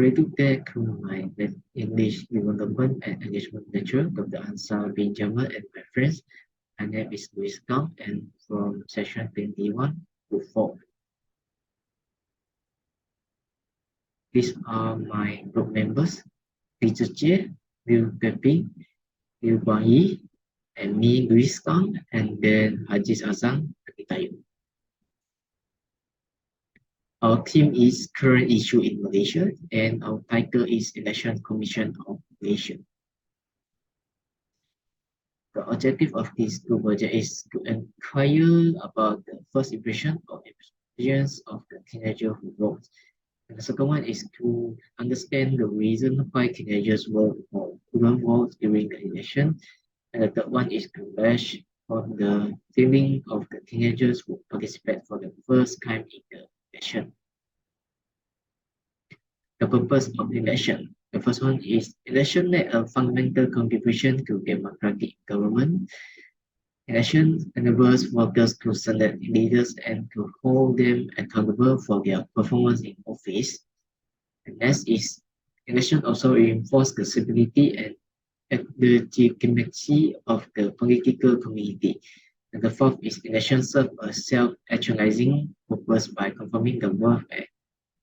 graduate there through my English development and engagement lecture, Dr. Ansar bin Jamal and my friends. My name is Luis Gao and from session 21 to 4. These are my group members, Teacher Jie, Liu Peping, Liu Guangyi, and me, Luis Gao, and then Hajiz Azam, Tayo. Our team is current issue in Malaysia, and our title is Election Commission of Malaysia. The objective of this group project is to inquire about the first impression or experience of the teenager who votes. And the second one is to understand the reason why teenagers vote or couldn't vote during the election. And the third one is to bash on the feeling of the teenagers who participate for the first time in the election. The purpose of election. The first one is election made a fundamental contribution to democratic government. Election enables voters to select leaders and to hold them accountable for their performance in office. And next is election also reinforce the stability and legitimacy of the political community. And the fourth is election serve a self-actualizing purpose by confirming the worth and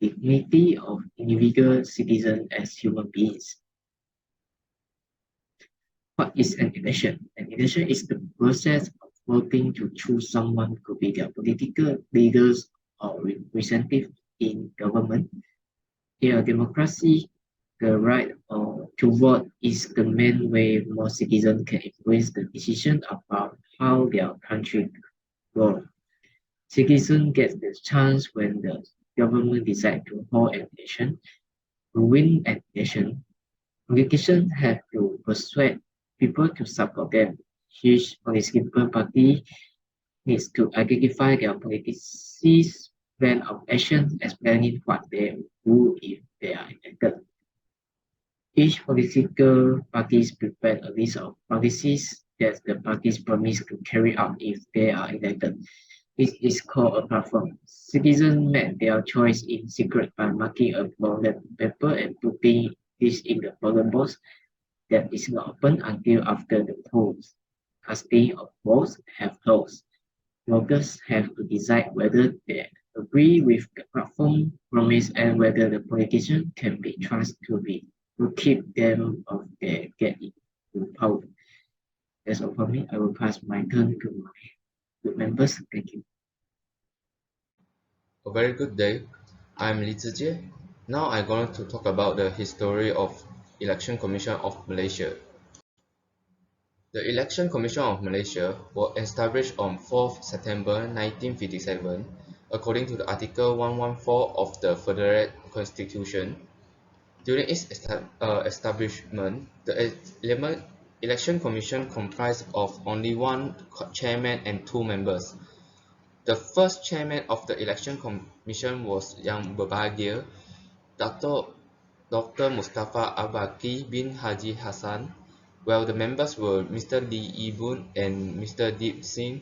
dignity of individual citizens as human beings. What is an election? An election is the process of voting to choose someone to be their political leaders or representative in government. In a democracy, the right to vote is the main way most citizens can influence the decision about how their country goes. Citizens get the chance when the government decides to hold an election. To win an election, politicians have to persuade people to support them. Each political party needs to identify their policies plan of action explaining what they do if they are elected. Each political party prepare a list of policies that the parties promise to carry out if they are elected. This is called a platform. Citizens make their choice in secret by marking a ballot paper and putting this in the ballot box that is not open until after the polls. Casting of votes have closed. Voters have to decide whether they agree with the platform promise and whether the politician can be trusted to keep them of their get into power. That's all for me. I will pass my turn to my group members. Thank you. A very good day. I'm Li Zijie. Now I'm going to talk about the history of Election Commission of Malaysia. The Election Commission of Malaysia was established on 4th September 1957 according to the Article 114 of the Federal Constitution. During its establishment, the Election Commission comprised of only one chairman and two members. The first chairman of the Election Commission was Yang Berbahagia, Dr. Mustafa Abaki bin Haji Hassan, while the members were Mr. Lee Ibun and Mr. Deep Singh.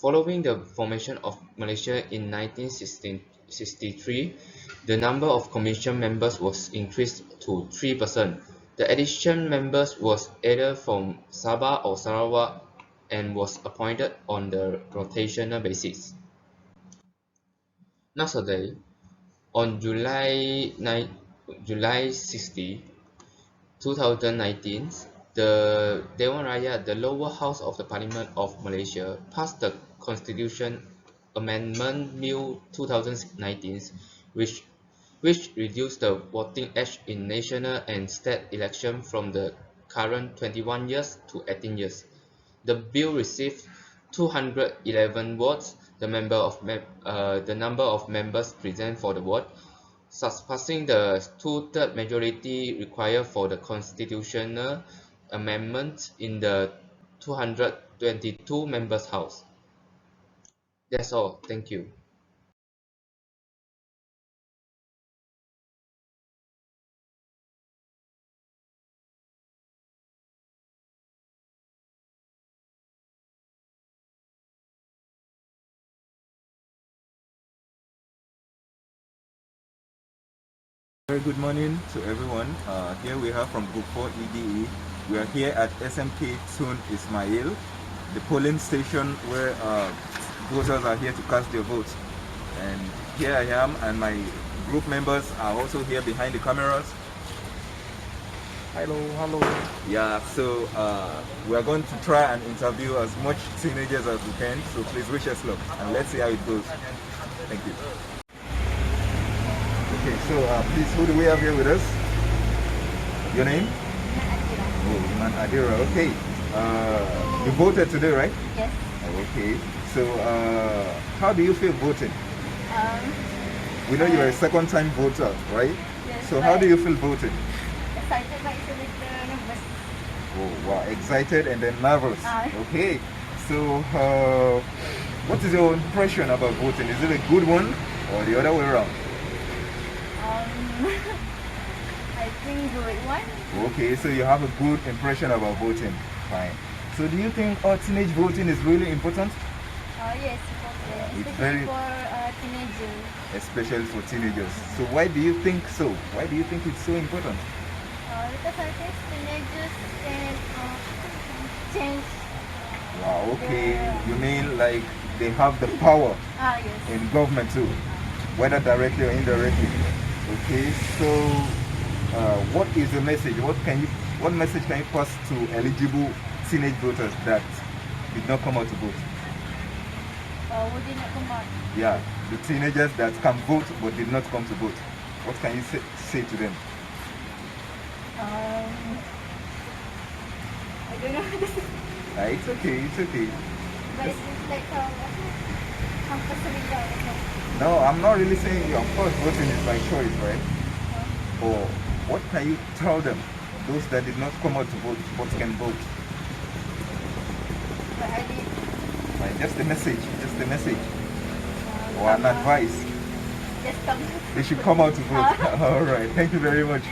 Following the formation of Malaysia in 1963, the number of commission members was increased to 3 persons. The additional members was either from Sabah or Sarawak and was appointed on the rotational basis. Nowadays, on July 60, 2019, the Dewan Rakyat, the lower house of the Parliament of Malaysia, passed the Constitution Amendment Bill 2019, which reduced the voting age in national and state election from the current 21 years to 18 years. The bill received 211 votes. The number of members present for the vote, surpassing the two-thirds majority required for the constitutional amendment in the 222 members house. That's all. Thank you. Very good morning to everyone. Here we are from Group 4 EDE. We are here at SMK Tun Ismail, the polling station where voters are here to cast their votes. And here I am, and my group members are also here behind the cameras. Hello, hello. Yeah, so we are going to try and interview as much teenagers as we can. So please wish us luck, and let's see how it goes. Thank you. Okay, so please, who do we have here with us? Your name? Oh, Iman Adira. Okay. You voted today, right? Yes. Okay. So how do you feel voting? We know you're a second-time voter, right? Yes, So how do you feel voting? excited, but it's a little nervous. Oh, wow, excited and then nervous. Okay. So what is your impression about voting? Is it a good one or the other way around? I think good one. Okay, so you have a good impression about voting. Fine. So do you think teenage voting is really important? Yes, important. It's Especially very- for teenagers. Especially for teenagers. So why do you think so? Why do you think it's so important? Because I think teenagers can change. Wow, okay. You mean like they have the power Yes. in government too, whether directly or indirectly. Okay, so what is the message? What message can you pass to eligible teenage voters that did not come out to vote? Would you not come out? Yeah, the teenagers that can vote but did not come to vote. What can you say to them? I don't know. It's okay, it's okay. But it's like No, I'm not really saying, of course, voting is my choice, right? Or what can you tell them, those that did not come out to vote but can vote? But I did. Like, just a message, or an advice. Just come. They should come out to vote. All right, thank you very much.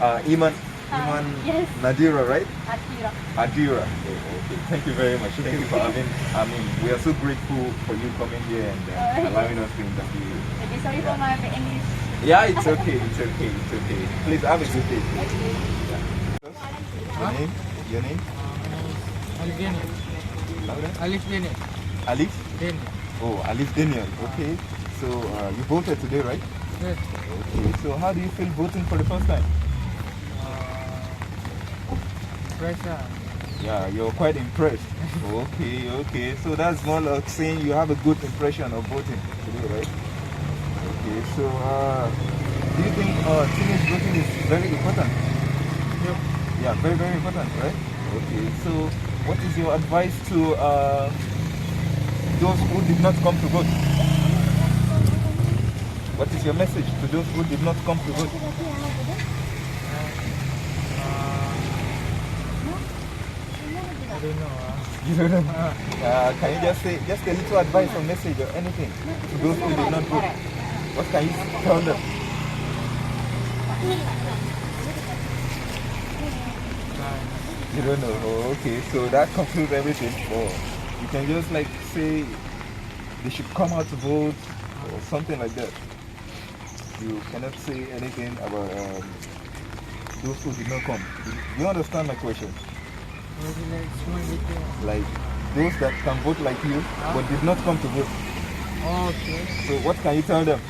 Iman Yes. Nadira, right? Akira. Adira. Okay, thank you very much. Thank you for having. We are so grateful for you coming here and allowing us to interview you. Okay, sorry for my English. Yeah, it's okay. It's okay. It's okay. Please have a good day. Okay. Your name? Alif Daniel. Louder. Alif Daniel. Alif? Daniel. Oh, Alif Daniel. Okay. So you voted today, right? Yes. Okay. So how do you feel voting for the first time? Pressure. Yeah, you're quite impressed. Okay. So that's more like saying you have a good impression of voting today, right? Okay. So do you think teenage voting is very important? Yep. Yeah, very, very important, right? Okay. So what is your advice to those who did not come to vote? What is your message to those who did not come to vote? I don't know. You don't know. Can you just say just a little advice or message or anything to those who did not vote? What can you tell them? You don't know. Oh, okay, so that concludes everything. Oh, you can just like say they should come out to vote or something like that. You cannot say anything about those who did not come. Do you understand my question? Maybe like small little. Like those that can vote like you but did not come to vote. Okay. So what can you tell them?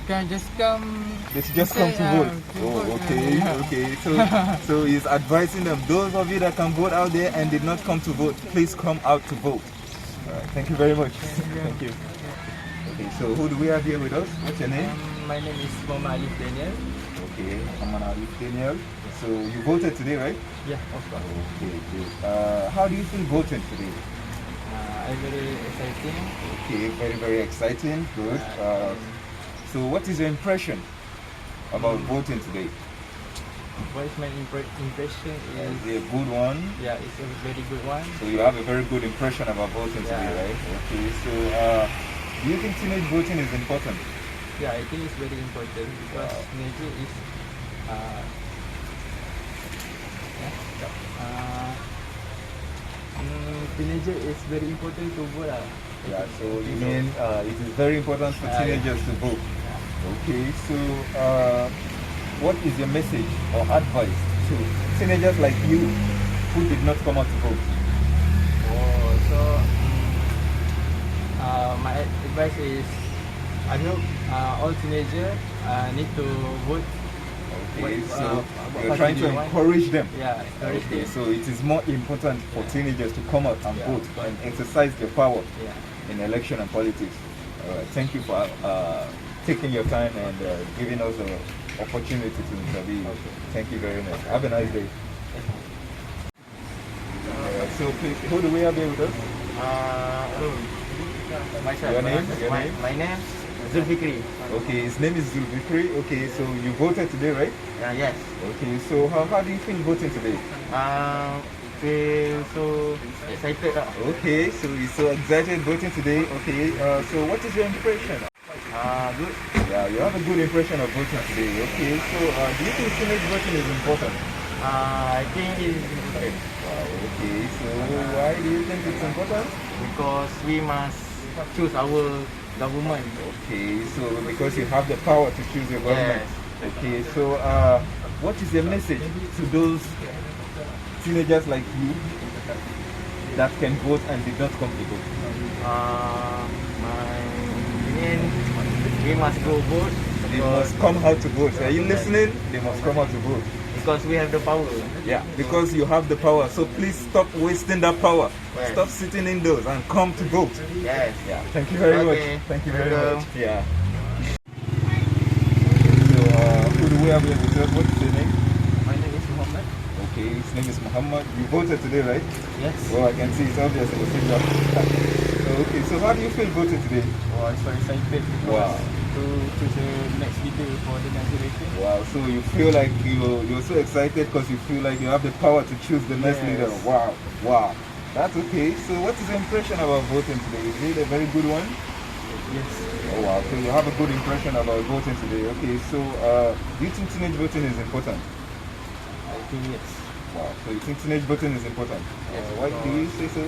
Can just come. They should just come to vote. Oh, okay. So he's advising them. Those of you that can vote out there and did not come to vote, please come out to vote. All right. Thank you very much. Thank you. Okay. So who do we have here with us? What's your name? My name is Mama Alif Daniel. Okay. I'm Alif Daniel. So you voted today, right? Yeah, of course. Okay. Good. How do you feel voting today? I'm very exciting. Okay. Very, very exciting. Good. So what is your impression about voting today? What is my impression Is is, it a good one? yeah, it's a very good one. So you have a very good impression about voting today, Yeah. right? Okay, so do you think teenage voting is important? Yeah, I think it's very important because teenager is teenager is very important to vote. Yeah, so you mean it is very important for teenagers to vote. Okay, so what is your message or advice to teenagers like you who did not come out to vote? Oh, so my advice is, I know all teenagers need to vote. Okay, What- so what you're trying party to they want. encourage them. Yeah, encourage Okay, them. so it is more important for teenagers to come out and Yeah. vote and exercise their power Yeah. in election and politics. All right, thank you for taking your time and giving us the opportunity to interview. Okay. Thank you very much. Have a nice day. So please, who do we have here with us? Myself. Your name? Your My, name? my name Zulfikri. Okay, his name is Zulbikri. Okay, so you voted today, right? Yes. Okay, so how do you feel voting today? Feel so excited. Okay, so you're so excited voting today. Okay, so what is your impression? Good. Yeah, you have a good impression of voting today. Okay, so do you think teenage voting is important? I think it is important Wow, okay, so why do you think it's important? because we must choose our government. Okay, so because you have the power to choose your government. Okay, so what is your message to those teenagers like you that can vote and did not come to vote? My opinion, we must go vote They must come out to vote. Are you listening? They must come out to vote. because we have the power. Yeah, because you have the power. So please stop wasting that power. Yes. Stop sitting indoors and come to vote. Yes. Yeah, thank you very Okay. much. Thank you very Welcome. much. Yeah. So who do we have here with us? What's your name? My name is Muhammad. Okay, his name is Muhammad. You voted today, right? Yes. Well, I can see it's obvious in the picture. Okay, so how do you feel voting today? Oh, I'm so excited because Wow. to choose the next leader for the next election. Wow, so you feel like you're so excited because you feel like you have the power to choose the next Yes. leader. Wow, wow. That's okay. So what is your impression about voting today? Is it a very good one? Yes. Oh wow, so you have a good impression about voting today. Okay, so do you think teenage voting is important? I think yes. Wow, so you think teenage voting is important? Yes, Why do you say so?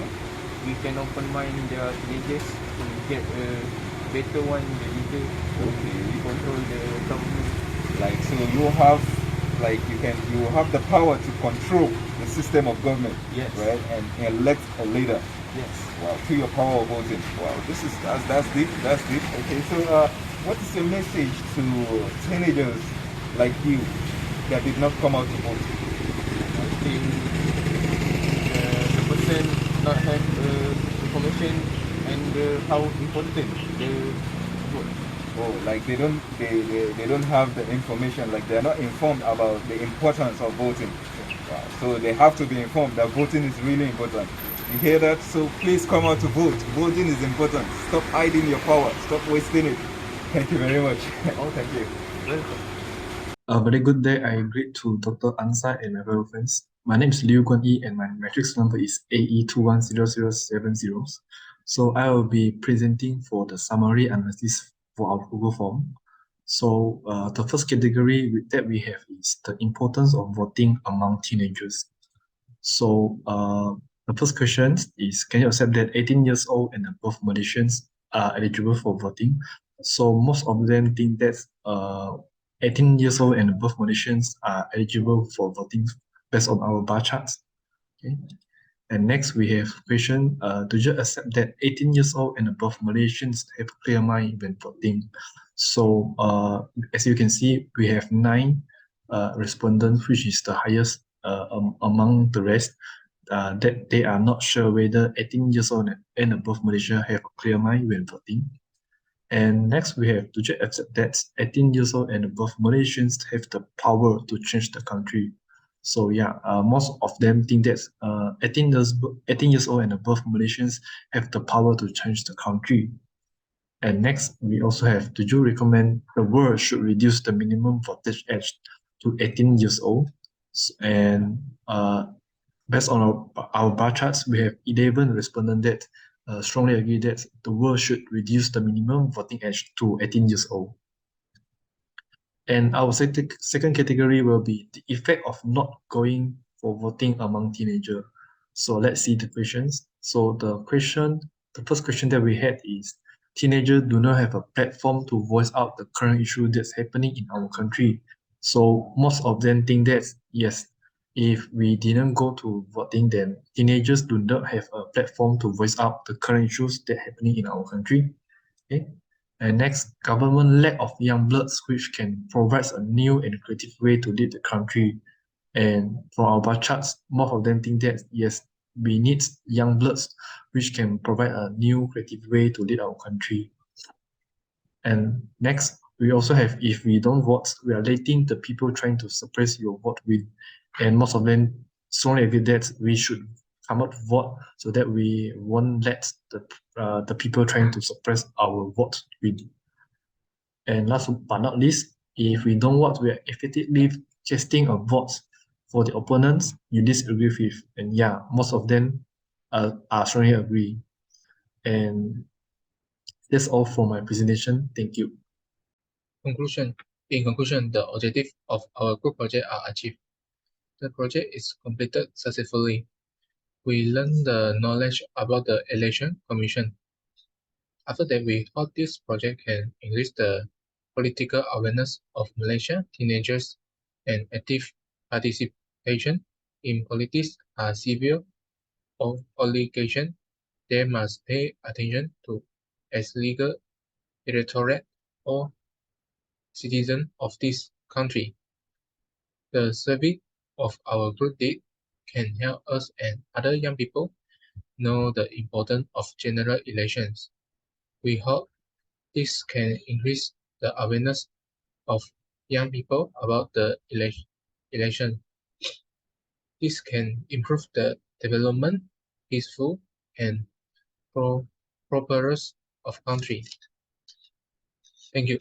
We can open mind their teenagers to get a better one, the leader, Okay. to control the government. Like so you have you have the power to control the system of government. Yes. Right? And elect a leader. Yes. Wow, through your power of voting. Wow, that's deep. That's deep. Okay, so what is your message to teenagers like you that did not come out to vote? I think the person not have information and how important the vote. Oh, like they don't have the information. Like they're not informed about the importance of voting. Wow. So they have to be informed that voting is really important. You hear that? So please come out to vote. Voting is important. Stop hiding your power. Stop wasting it. Thank you very much. Oh, thank you. Welcome. A very good day. I greet to Dr. Ansai and my fellow friends. My name is Liu Guan Yi and my matrix number is AE210070. So I will be presenting for the summary analysis for our Google form. So the first category that we have is the importance of voting among teenagers. So the first question is, can you accept that 18 years old and above Malaysians are eligible for voting? So most of them think that 18 years old and above Malaysians are eligible for voting based on our bar charts. Okay. And next we have question, do you accept that 18 years old and above Malaysians have a clear mind when voting? So as you can see, we have 9 respondents, which is the highest among the rest, that they are not sure whether 18 years old and above Malaysia have a clear mind when voting. And next we have, do you accept that 18 years old and above Malaysians have the power to change the country? So yeah, most of them think that 18 years old and above Malaysians have the power to change the country. And next, we also have, do you recommend the world should reduce the minimum voting age to 18 years old? And based on our bar charts, we have 11 respondents that strongly agree that the world should reduce the minimum voting age to 18 years old. And our second category will be the effect of not going for voting among teenagers. So let's see the questions. So the question the first question that we had is, teenagers do not have a platform to voice out the current issue that's happening in our country. So most of them think that, yes, if we didn't go to voting, then teenagers do not have a platform to voice out the current issues that are happening in our country. Okay. And next, government lack of young bloods which can provide a new and creative way to lead the country. And from our bar charts, most of them think that, yes, we need young bloods which can provide a new creative way to lead our country. And next, we also have, if we don't vote, we are letting the people trying to suppress your vote win. And most of them strongly agree that we should come out to vote so that we won't let the people trying to suppress our vote win. And last but not least, if we don't vote, we are effectively casting a vote for the opponents you disagree with. And yeah, most of them are strongly agree. And that's all for my presentation. Thank you. Conclusion. In conclusion, the objective of our group project are achieved. The project is completed successfully. We learned the knowledge about the election commission. After that, we hope this project can increase the political awareness of Malaysian teenagers and active participation in politics are severe of obligation they must pay attention to as legal electorate or citizen of this country. The survey of our group date can help us and other young people know the importance of general elections. We hope this can increase the awareness of young people about the election. This can improve the development, peaceful, and prosperous of country. Thank you.